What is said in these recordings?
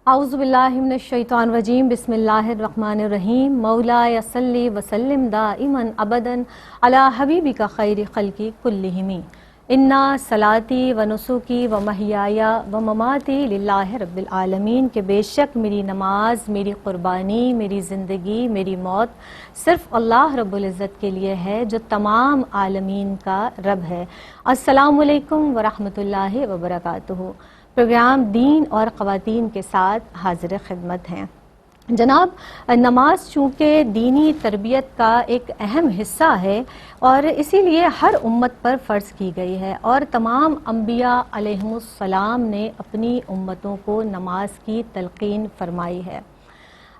اعوذ باللہ من الشیطان الرجیم بسم اللہ الرحمن الرحیم مولایا صلی وسلم دائما ابدا علی حبیبک خیر خلقی کلہم انا صلاتی و نسکی و محیایا و مماتی للہ رب العالمین کہ بے شک میری نماز، میری قربانی، میری زندگی، میری موت صرف اللہ رب العزت کے لیے ہے جو تمام عالمین کا رب ہے۔ السلام علیکم ورحمۃ اللہ وبرکاتہ۔ پروگرام دین اور خواتین کے ساتھ حاضر خدمت ہیں۔ جناب، نماز چونکہ دینی تربیت کا ایک اہم حصہ ہے اور اسی لیے ہر امت پر فرض کی گئی ہے، اور تمام انبیاء علیہم السلام نے اپنی امتوں کو نماز کی تلقین فرمائی ہے۔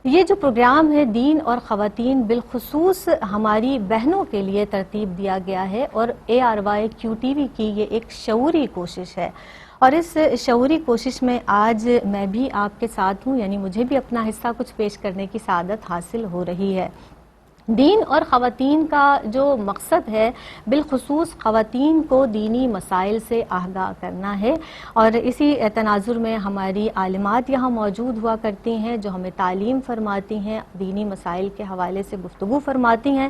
یہ جو پروگرام ہے دین اور خواتین بالخصوص ہماری بہنوں کے لیے ترتیب دیا گیا ہے، اور ARYQTV کی یہ ایک شعوری کوشش ہے، اور اس شعوری کوشش میں آج میں بھی آپ کے ساتھ ہوں، یعنی مجھے بھی اپنا حصہ کچھ پیش کرنے کی سعادت حاصل ہو رہی ہے۔ دین اور خواتین کا جو مقصد ہے بالخصوص خواتین کو دینی مسائل سے آگاہ کرنا ہے، اور اسی تناظر میں ہماری عالمات یہاں موجود ہوا کرتی ہیں جو ہمیں تعلیم فرماتی ہیں، دینی مسائل کے حوالے سے گفتگو فرماتی ہیں۔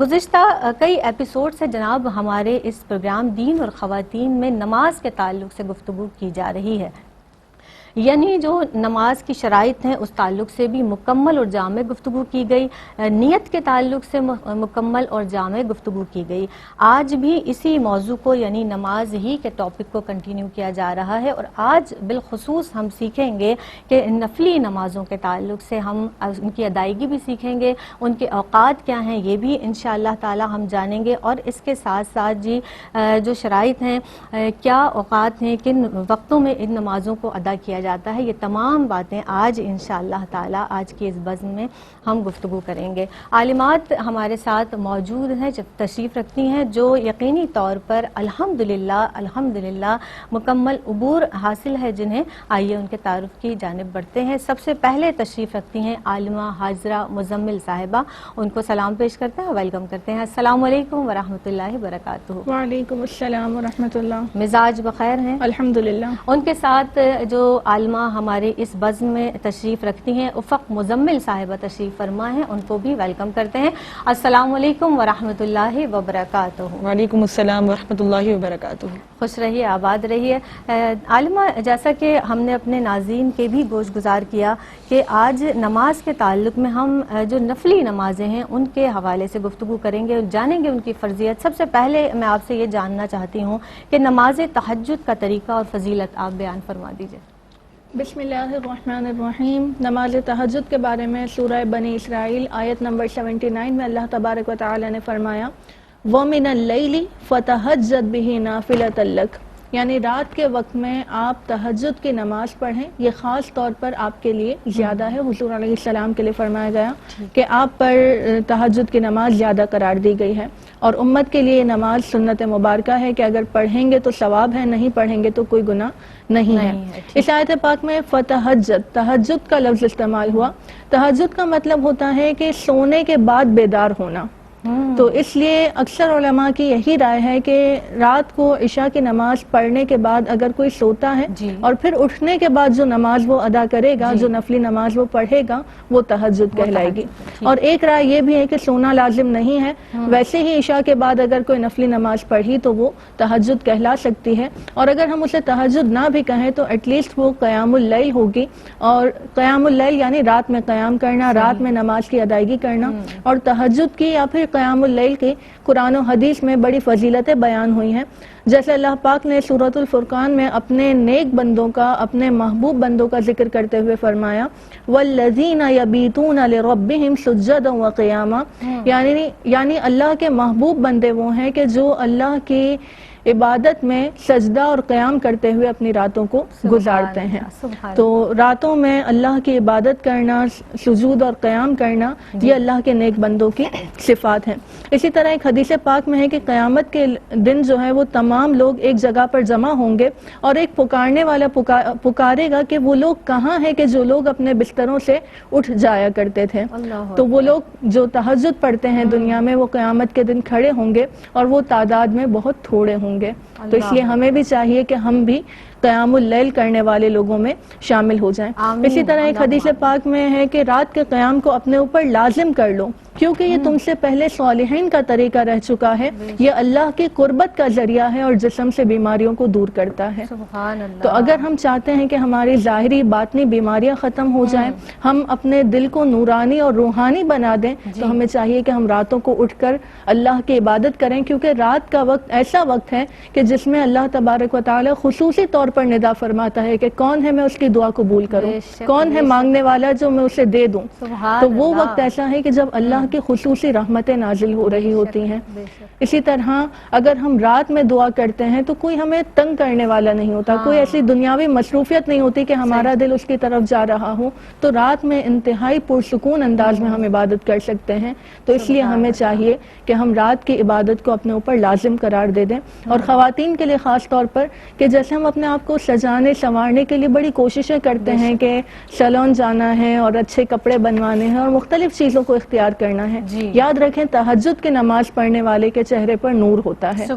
گزشتہ کئی ایپیسوڈ سے جناب ہمارے اس پروگرام دین اور خواتین میں نماز کے تعلق سے گفتگو کی جا رہی ہے، یعنی جو نماز کی شرائط ہیں اس تعلق سے بھی مکمل اور جامع گفتگو کی گئی، نیت کے تعلق سے مکمل اور جامع گفتگو کی گئی۔ آج بھی اسی موضوع کو یعنی نماز ہی کے ٹاپک کو کنٹینیو کیا جا رہا ہے، اور آج بالخصوص ہم سیکھیں گے کہ نفلی نمازوں کے تعلق سے ہم ان کی ادائیگی بھی سیکھیں گے، ان کے اوقات کیا ہیں یہ بھی انشاءاللہ تعالی ہم جانیں گے، اور اس کے ساتھ ساتھ جو شرائط ہیں، کیا اوقات ہیں، کن وقتوں میں ان نمازوں کو ادا کیا جاتا ہے، یہ تمام باتیں آج انشاءاللہ تعالی آج کی اس بزم میں ہم گفتگو کریں گے۔ عالمات ہمارے ساتھ موجود ہیں، تشریف رکھتی ہیں، جو یقینی طور پر الحمدللہ مکمل عبور حاصل ہے جنہیں۔ آئیے ان کے تعارف کی جانب بڑھتے ہیں۔ سب سے پہلے تشریف رکھتی ہیں عالمہ حاجرہ مزمل صاحبہ، ان کو سلام پیش کرتے ہیں، ویلکم کرتے ہیں۔ السلام علیکم ورحمۃ اللہ وبرکاتہ۔ وعلیکم السلام ورحمۃ اللہ۔ مزاج بخیر ہیں؟ الحمدللہ۔ ان کے ساتھ جو عالمہ ہمارے اس بزم میں تشریف رکھتی ہیں افق مزمل صاحبہ تشریف فرما ہیں، ان کو بھی ویلکم کرتے ہیں۔ السلام علیکم ورحمۃ اللہ وبرکاتہ۔ وعلیکم السلام ورحمۃ اللہ وبرکاتہ۔ خوش رہیے، آباد رہیے۔ عالمہ، جیسا کہ ہم نے اپنے ناظرین کے بھی گوش گزار کیا کہ آج نماز کے تعلق میں ہم جو نفلی نمازیں ہیں ان کے حوالے سے گفتگو کریں گے، جانیں گے ان کی فرضیت۔ سب سے پہلے میں آپ سے یہ جاننا چاہتی ہوں کہ نماز تہجد کا طریقہ اور فضیلت آپ بیان فرما دیجیے۔ بسم اللہ الرحمن الرحیم۔ نماز تہجد کے بارے میں سورہ بنی اسرائیل آیت نمبر 79 میں اللہ تبارک و تعالی نے فرمایا وَمِنَ اللَّيْلِ فَتَهَجَّدْ بِهِ نَافِلَةً لَكَ، یعنی رات کے وقت میں آپ تہجد کی نماز پڑھیں، یہ خاص طور پر آپ کے لیے زیادہ ہے۔ حضور علیہ السلام کے لیے فرمایا گیا کہ آپ پر تہجد کی نماز زیادہ قرار دی گئی ہے، اور امت کے لیے یہ نماز سنت مبارکہ ہے کہ اگر پڑھیں گے تو ثواب ہے، نہیں پڑھیں گے تو کوئی گناہ نہیں ہے۔ اس آیت پاک میں فتہجد، تہجد کا لفظ استعمال ہوا۔ تہجد کا مطلب ہوتا ہے کہ سونے کے بعد بیدار ہونا، تو اس لیے اکثر علماء کی یہی رائے ہے کہ رات کو عشاء کی نماز پڑھنے کے بعد اگر کوئی سوتا ہے اور پھر اٹھنے کے بعد جو نماز وہ ادا کرے گا، جو نفلی نماز وہ پڑھے گا، وہ تہجد کہلائے گی۔ اور ایک رائے یہ بھی ہے کہ سونا لازم نہیں ہے، ویسے ہی عشاء کے بعد اگر کوئی نفلی نماز پڑھی تو وہ تہجد کہلا سکتی ہے، اور اگر ہم اسے تہجد نہ بھی کہیں تو ایٹ لیسٹ وہ قیام اللیل ہوگی، اور قیام اللیل یعنی رات میں قیام کرنا، رات میں نماز کی ادائیگی کرنا۔ اور تہجد کی یا پھر قیام اللیل کی قرآن و حدیث میں بڑی فضیلتیں بیان ہوئی ہیں، جیسے اللہ پاک نے سورۃ الفرقان میں اپنے نیک بندوں کا، اپنے محبوب بندوں کا ذکر کرتے ہوئے فرمایا وَالَّذِينَ يَبِيتُونَ لِرَبِّهِمْ سُجَّدًا وَقِيَامًا، یعنی اللہ کے محبوب بندے وہ ہیں کہ جو اللہ کی عبادت میں سجدہ اور قیام کرتے ہوئے اپنی راتوں کو گزارتے ہیں۔ تو راتوں میں اللہ کی عبادت کرنا، سجود اور قیام کرنا، یہ اللہ کے نیک بندوں کی صفات ہیں۔ اسی طرح ایک حدیث پاک میں ہے کہ قیامت کے دن جو ہے وہ تمام لوگ ایک جگہ پر جمع ہوں گے، اور ایک پکارنے والا پکارے گا کہ وہ لوگ کہاں ہیں کہ جو لوگ اپنے بستروں سے اٹھ جایا کرتے تھے۔ تو وہ لوگ جو تہجد پڑھتے ہیں دنیا میں، وہ قیامت کے دن کھڑے ہوں گے، اور وہ تعداد میں بہت تھوڑے ہوں گے۔ تو اس لیے ہمیں بھی چاہیے کہ ہم بھی قیام اللیل کرنے والے لوگوں میں شامل ہو جائیں. اسی طرح ایک حدیث پاک میں ہے کہ رات کے قیام کو اپنے اوپر لازم کر لو، کیونکہ یہ تم سے پہلے صالحین کا طریقہ رہ چکا ہے، یہ اللہ کی قربت کا ذریعہ ہے اور جسم سے بیماریوں کو دور کرتا ہے. تو اگر ہم چاہتے ہیں کہ ہماری ظاہری باطنی بیماریاں ختم ہو جائیں، ہم اپنے دل کو نورانی اور روحانی بنا دیں، تو ہمیں چاہیے کہ ہم راتوں کو اٹھ کر اللہ کی عبادت کریں، کیونکہ رات کا وقت ایسا وقت ہے کہ جس میں اللہ تبارک و تعالی خصوصی طور پر ندا فرماتا ہے کہ کون ہے میں اس کی دعا قبول کروں، کون ہے مانگنے والا جو میں اسے دے دوں. تو وہ وقت ایسا ہے کہ جب اللہ کی خصوصی رحمتیں نازل ہو رہی ہوتی ہیں. اسی طرح اگر ہم رات میں دعا کرتے ہیں تو کوئی ہمیں تنگ کرنے والا نہیں ہوتا، کوئی ایسی دنیاوی مصروفیت نہیں ہوتی کہ ہمارا دل اس کی طرف جا رہا ہو، تو رات میں انتہائی پرسکون انداز میں ہم عبادت کر سکتے ہیں. تو اس لیے ہمیں چاہیے کہ ہم رات کی عبادت کو اپنے اوپر لازم قرار دے دیں. اور خواتین کے لیے خاص طور پر کہ جیسے ہم اپنے آپ کو سجانے سنوارنے کے لیے بڑی کوششیں کرتے ہیں کہ سیلون جانا ہے اور اچھے کپڑے بنوانے ہیں اور مختلف چیزوں کو اختیار کرنا ہے، یاد رکھیں تہجد کی نماز پڑھنے والے کے چہرے پر نور ہوتا ہے. تو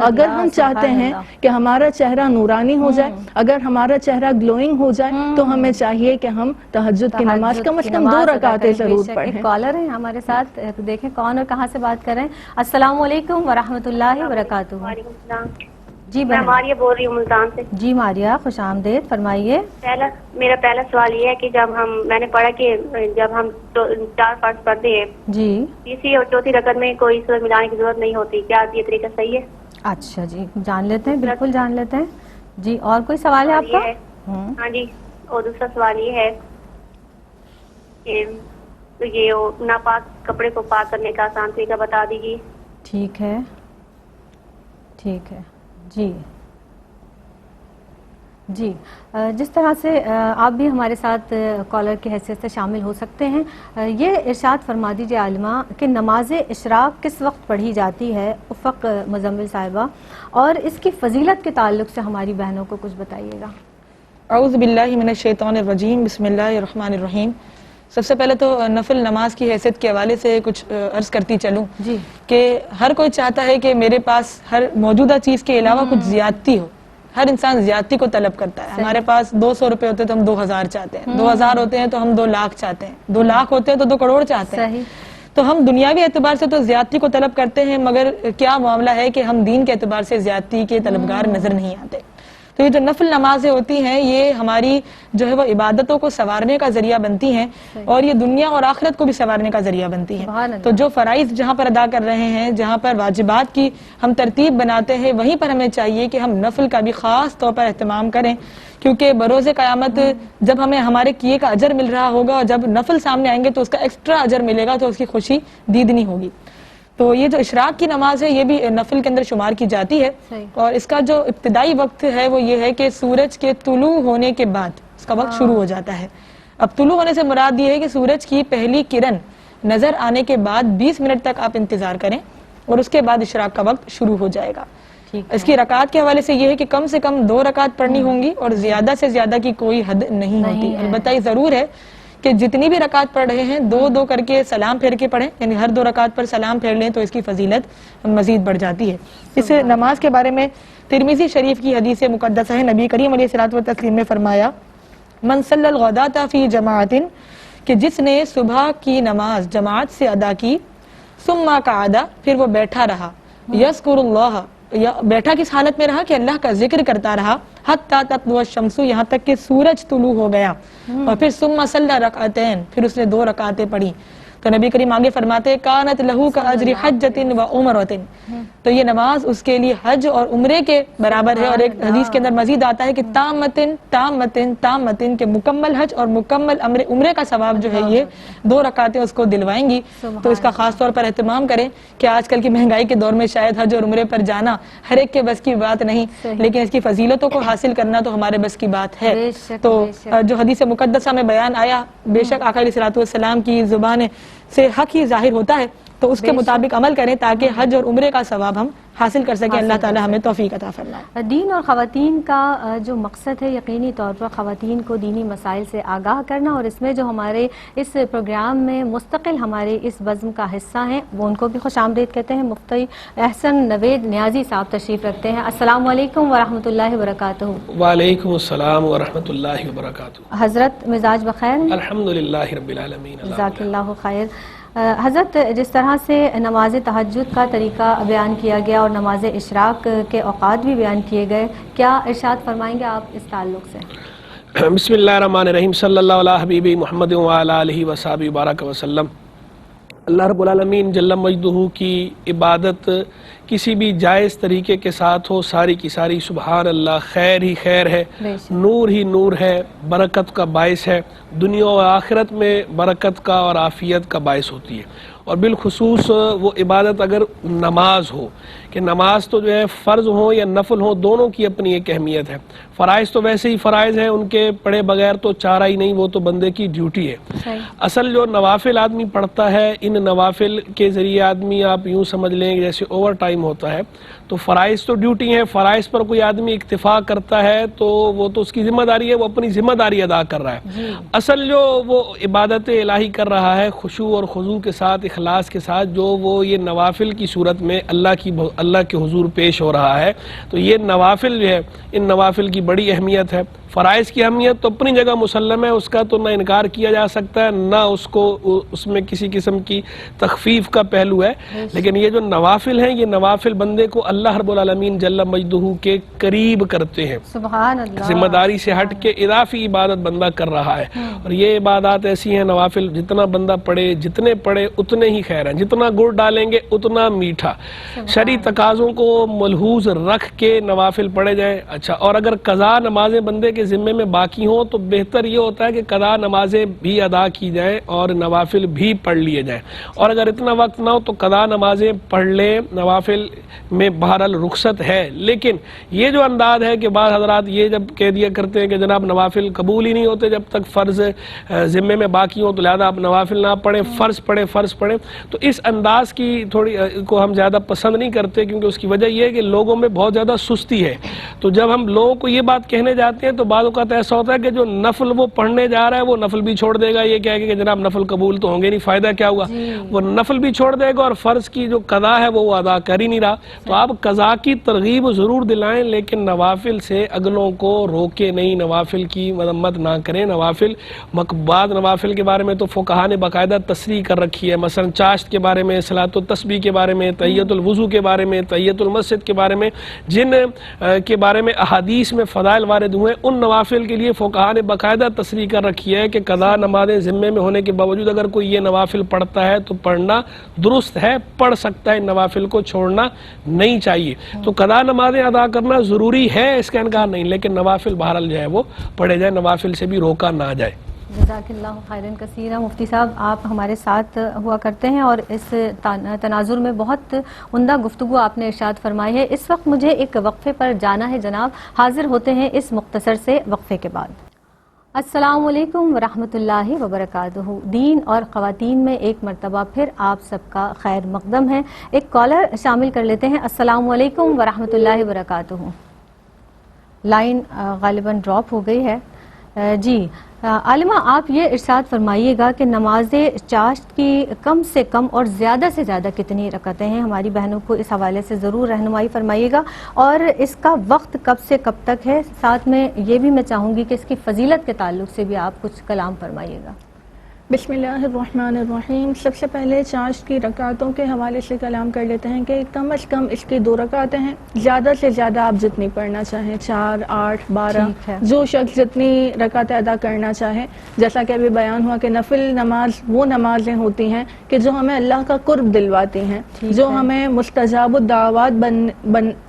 اگر ہم چاہتے ہیں کہ ہمارا چہرہ نورانی ہو جائے، اگر ہمارا چہرہ گلوئنگ ہو جائے، تو ہمیں چاہیے کہ ہم تہجد کی نماز کم از کم 2 رکعتیں ضرور پڑھیں. ایک کالر ہیں ہمارے ساتھ، دیکھیں کون اور کہاں سے بات کر رہے ہیں. السلام علیکم ورحمۃ اللہ وبرکاتہ. وعلیکم السلام. جی میں ماریہ بول رہی ہوں ملتان سے. جی ماریہ، خوش آمدید، فرمائیے. میرا پہلا سوال یہ ہے کہ جب میں نے پڑھا کہ جب ہم 4 فرض پڑھتے ہیں، جی، تیسری اور چوتھی رکعت میں کوئی سورت ملانے کی ضرورت نہیں ہوتی، کیا یہ طریقہ صحیح ہے؟ اچھا جی، جان لیتے ہیں، بالکل جان لیتے ہیں. جی، اور کوئی سوال ہے آپ کا؟ ہاں جی، اور دوسرا سوال یہ ہے کہ یہ ناپاک کپڑے کو پاک کرنے کا آسان طریقہ بتا دیجیے. ٹھیک ہے، ٹھیک ہے. جی جی، جس طرح سے آپ بھی ہمارے ساتھ کالر کی حیثیت سے شامل ہو سکتے ہیں. یہ ارشاد فرما دیجیے عالمہ کہ نماز اشراق کس وقت پڑھی جاتی ہے افق مزمل صاحبہ، اور اس کی فضیلت کے تعلق سے ہماری بہنوں کو کچھ بتائیے گا. اعوذ باللہ من الشیطان الرجیم، بسم اللہ الرحمن الرحیم. سب سے پہلے تو نفل نماز کی حیثیت کے حوالے سے کچھ عرض کرتی چلوں جی، کہ ہر کوئی چاہتا ہے کہ میرے پاس ہر موجودہ چیز کے علاوہ کچھ زیادتی ہو. ہر انسان زیادتی کو طلب کرتا ہے. ہمارے پاس 200 روپے ہوتے تو ہم 2000 چاہتے ہیں، 2000 ہوتے ہیں تو ہم 2 لاکھ چاہتے ہیں، 2 لاکھ ہوتے ہیں تو 2 کروڑ چاہتے ہیں. تو ہم دنیاوی اعتبار سے تو زیادتی کو طلب کرتے ہیں، مگر کیا معاملہ ہے کہ ہم دین کے اعتبار سے زیادتی کے طلبگار نظر نہیں آتے. تو یہ جو نفل نمازیں ہوتی ہیں یہ ہماری جو ہے وہ عبادتوں کو سنوارنے کا ذریعہ بنتی ہیں، اور یہ دنیا اور آخرت کو بھی سنوارنے کا ذریعہ بنتی ہیں. تو جو فرائض جہاں پر ادا کر رہے ہیں، جہاں پر واجبات کی ہم ترتیب بناتے ہیں، وہیں پر ہمیں چاہیے کہ ہم نفل کا بھی خاص طور پر اہتمام کریں، کیونکہ بروز قیامت جب ہمیں ہمارے کیے کا اجر مل رہا ہوگا اور جب نفل سامنے آئیں گے تو اس کا ایکسٹرا اجر ملے گا، تو اس کی خوشی دیدنی ہوگی. تو یہ جو اشراق کی نماز ہے یہ بھی نفل کے اندر شمار کی جاتی ہے، اور اس کا جو ابتدائی وقت ہے وہ یہ ہے کہ سورج کے طلوع ہونے کے بعد اس کا وقت شروع ہو جاتا ہے. اب طلوع ہونے سے مراد یہ ہے کہ سورج کی پہلی کرن نظر آنے کے بعد 20 منٹ تک آپ انتظار کریں، اور اس کے بعد اشراق کا وقت شروع ہو جائے گا. اس کی رکعات کے حوالے سے یہ ہے کہ کم سے کم 2 رکعت پڑھنی ہوں گی، اور زیادہ سے زیادہ کی کوئی حد نہیں ہوتی. البتہ یہ ضرور ہے کہ جتنی بھی رکعت پڑھ رہے ہیں 2 کر کے سلام پھیر کے پڑھیں، یعنی ہر 2 رکعت پر سلام پھیر لیں تو اس کی فضیلت مزید بڑھ جاتی ہے. اس نماز کے بارے میں ترمذی شریف کی حدیث مقدسہ ہے، نبی کریم علیہ الصلوۃ والتسلیم نے فرمایا من صلی الغداۃ فی جماعت، کہ جس نے صبح کی نماز جماعت سے ادا کی، ثم قعد، پھر وہ بیٹھا رہا، یذکر اللہ، یا بیٹھا کس حالت میں رہا کہ اللہ کا ذکر کرتا رہا، حتی تطلع الشمس، یہاں تک کہ سورج طلوع ہو گیا، اور پھر ثم صلی رکعتین، پھر اس نے 2 رکعتیں پڑھی. تو نبی کریم آگے فرماتے کانت لہو کا اجر حجۃ و عمرۃ، تو یہ نماز اس کے لیے حج اور عمرے کے برابر ہے. اور ایک حدیث کے اندر مزید آتا ہے کہ تامتن تامتن تامتن، کے مکمل حج اور مکمل عمرے کا ثواب جو ہے یہ 2 رکعتیں اس کو دلوائیں گی. تو اس کا خاص طور پر اہتمام کریں کہ آج کل کی مہنگائی کے دور میں شاید حج اور عمرے پر جانا ہر ایک کے بس کی بات نہیں، لیکن اس کی فضیلتوں کو حاصل کرنا تو ہمارے بس کی بات ہے. تو جو حدیث مقدسہ میں بیان آیا، بے شک آقا علیہ الصلوۃ والسلام کی زبان سے حق ہی ظاہر ہوتا ہے، تو اس کے مطابق عمل کریں تاکہ حج اور عمرے کا ثواب ہم حاصل کر سکیں. اللہ تعالی ہمیں توفیق عطا فرمائے. دین اور خواتین کا جو مقصد ہے یقینی طور پر خواتین کو دینی مسائل سے آگاہ کرنا، اور اس میں جو ہمارے اس پروگرام میں مستقل ہمارے اس بزم کا حصہ ہیں وہ ان کو بھی خوش آمدید کہتے ہیں. مفتی احسن نوید نیازی صاحب تشریف رکھتے ہیں. السلام علیکم ورحمۃ اللہ وبرکاتہ. وعلیکم السلام ورحمۃ اللہ وبرکاتہ. حضرت مزاج بخیر؟ الحمدللہ رب العالمین. جزاک اللہ خیر. حضرت جس طرح سے نماز تہجد کا طریقہ بیان کیا گیا اور نماز اشراق کے اوقات بھی بیان کیے گئے، کیا ارشاد فرمائیں گے آپ اس تعلق سے؟ بسم اللہ الرحمن الرحیم. صلی اللہ علیہ حبیبی محمد وعلی آلہ وصحبہ بارک وسلم. اللہ رب العالمین جل مجدہ کی عبادت کسی بھی جائز طریقے کے ساتھ ہو، ساری کی ساری سبحان اللہ خیر ہی خیر ہے، نور ہی نور ہے، برکت کا باعث ہے، دنیا و آخرت میں برکت کا اور عافیت کا باعث ہوتی ہے. اور بالخصوص وہ عبادت اگر نماز ہو، کہ نماز تو جو ہے فرض ہو یا نفل ہو دونوں کی اپنی ایک اہمیت ہے. فرائض تو ویسے ہی فرائض ہیں، ان کے پڑھے بغیر تو چارہ ہی نہیں، وہ تو بندے کی ڈیوٹی ہے. اصل جو نوافل آدمی پڑھتا ہے، ان نوافل کے ذریعے آدمی آپ یوں سمجھ لیں جیسے اوور ٹائم ہوتا ہے. تو فرائض تو ڈیوٹی ہیں، فرائض پر کوئی آدمی اکتفا کرتا ہے تو وہ تو اس کی ذمہ داری ہے، وہ اپنی ذمہ داری ادا کر رہا ہے. اصل جو وہ عبادت الہی کر رہا ہے خشوع اور خضوع کے ساتھ، اخلاص کے ساتھ، جو وہ یہ نوافل کی صورت میں اللہ کے حضور پیش ہو رہا ہے، تو یہ نوافل جو ہے ان نوافل کی بڑی اہمیت ہے. فرائض کی اہمیت تو اپنی جگہ مسلم ہے، اس کا تو نہ انکار کیا جا سکتا ہے، نہ اس میں کسی قسم کی تخفیف کا پہلو ہے. لیکن یہ جو نوافل ہیں، یہ نوافل بندے کو اللہ رب العالمین جل مجدہ کے قریب کرتے ہیں. سبحان اللہ. ذمہ داری سے ہٹ کے اضافی عبادت بندہ کر رہا ہے. اور یہ عبادات ایسی ہیں نوافل، جتنا بندہ پڑھے، جتنے پڑھے اتنے ہی خیر ہیں، جتنا گڑ ڈالیں گے اتنا میٹھا. شرعی تقاضوں کو ملحوظ رکھ کے نوافل پڑھے جائیں. اچھا، اور اگر قضا نمازیں بندے کے ذمے میں باقی ہوں تو بہتر یہ ہوتا ہے کہ قضا نمازیں بھی ادا کی جائیں اور نوافل بھی پڑھ لیے جائیں. اور اگر اتنا وقت نہ ہو تو قضا نمازیں پڑھ لیں، نوافل میں بہرحال رخصت ہے. لیکن یہ جو انداز ہے کہ بعض حضرات یہ جب کہہ دیا کرتے ہیں کہ جناب نوافل قبول ہی نہیں ہوتے جب تک فرض ذمے میں باقی ہوں، تو لہذا آپ نوافل نہ پڑھیں، فرض پڑھیں. تو اس انداز کی تھوڑی کو ہم زیادہ پسند نہیں کرتے، کیونکہ اس کی وجہ یہ ہے کہ لوگوں میں بہت زیادہ سستی ہے. تو جب ہم لوگوں کو یہ بات کہنے جاتے ہیں تو بعض اوقات ایسا ہوتا ہے کہ جو نفل وہ پڑھنے جا رہا ہے وہ نفل بھی چھوڑ دے گا، یہ کہے گا کہ جناب نفل قبول تو ہوں گے نہیں، فائدہ کیا ہوا. وہ نفل بھی چھوڑ دے گا اور فرض کی جو قضا ہے وہ ادا کر ہی نہیں رہا. تو آپ قضا کی ترغیب ضرور دلائیں، لیکن نوافل سے اگلوں کو روکے نہیں، نوافل کی مذمت نہ کریں. نوافل مقبوضات نوافل کے بارے میں تو فقہا نے باقاعدہ تصریح کر رکھی ہے، مثلا چاشت کے بارے میں، صلاۃ التسبیح کے بارے میں، تحیۃ الوضو کے بارے میں، تحیۃ المسجد کے بارے میں، جن کے بارے میں احادیث میں فضائل وارد ہوئے، ان نوافل کے لیے فقہا نے باقاعدہ تصریح کر رکھی ہے کہ قضا نمازیں ذمے میں ہونے کے باوجود اگر کوئی یہ نوافل پڑھتا ہے تو پڑھنا درست ہے، پڑھ سکتا ہے، نوافل کو چھوڑنا نہیں چاہیے. تو قضا نمازیں ادا کرنا ضروری ہے، اس کا انکار نہیں، لیکن نوافل بہرحال جو ہے وہ پڑھے جائے، نوافل سے بھی روکا نہ جائے. جزاک اللہ خیرن کثیرا. مفتی صاحب آپ ہمارے ساتھ ہوا کرتے ہیں اور اس تناظر میں بہت عمدہ گفتگو آپ نے ارشاد فرمائی ہے. اس وقت مجھے ایک وقفے پر جانا ہے جناب، حاضر ہوتے ہیں اس مختصر سے وقفے کے بعد. السلام علیکم ورحمۃ اللہ وبرکاتہ. دین اور خواتین میں ایک مرتبہ پھر آپ سب کا خیر مقدم ہے. ایک کالر شامل کر لیتے ہیں. السلام علیکم ورحمۃ اللہ وبرکاتہ. لائن غالباً ڈراپ ہو گئی ہے. جی عالمہ، آپ یہ ارشاد فرمائیے گا کہ نماز چاشت کی کم سے کم اور زیادہ سے زیادہ کتنی رکعتیں ہیں؟ ہماری بہنوں کو اس حوالے سے ضرور رہنمائی فرمائیے گا، اور اس کا وقت کب سے کب تک ہے. ساتھ میں یہ بھی میں چاہوں گی کہ اس کی فضیلت کے تعلق سے بھی آپ کچھ کلام فرمائیے گا. بسم اللہ الرحمن الرحیم. سب سے پہلے چاشت کی رکعتوں کے حوالے سے کلام کر لیتے ہیں کہ کم از کم اس کی 2 رکعتیں ہیں. زیادہ سے زیادہ آپ جتنی پڑھنا چاہیں، 4، 8، 12، جو شخص جتنی رکعتیں ادا کرنا چاہے. جیسا کہ ابھی بیان ہوا کہ نفل نماز وہ نمازیں ہوتی ہیں کہ جو ہمیں اللہ کا قرب دلواتی ہیں، جو ہمیں مستجاب الدعوات